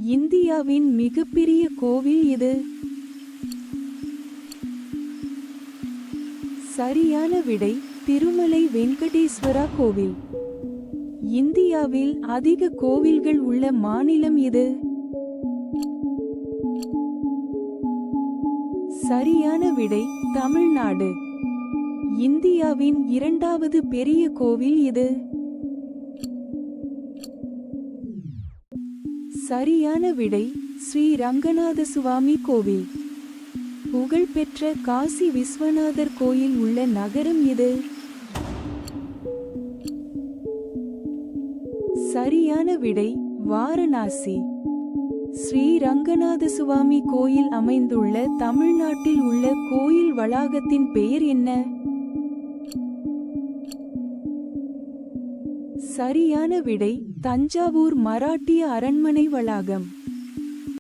இந்தியாவின் மிகப்பெரிய கோவில் எது? சரியான விடை திருமலை வெங்கடேஸ்வரா கோவில். இந்தியாவில் அதிக கோவில்கள் உள்ள மாநிலம் எது? சரியான விடை தமிழ்நாடு. இந்தியாவின் இரண்டாவது பெரிய கோவில் எது? சரியான விடை ஸ்ரீ ரங்கநாதசுவாமி கோவில். புகழ்பெற்ற காசி விஸ்வநாதர் கோயில் உள்ள நகரம் எது? சரியான விடை வாரணாசி. ஸ்ரீ ரங்கநாதசுவாமி கோயில் அமைந்துள்ள தமிழ்நாட்டில் உள்ள கோயில் வளாகத்தின் பெயர் என்ன? சரியான விடை தஞ்சாவூர் மராட்டிய அரண்மனை வளாகம்.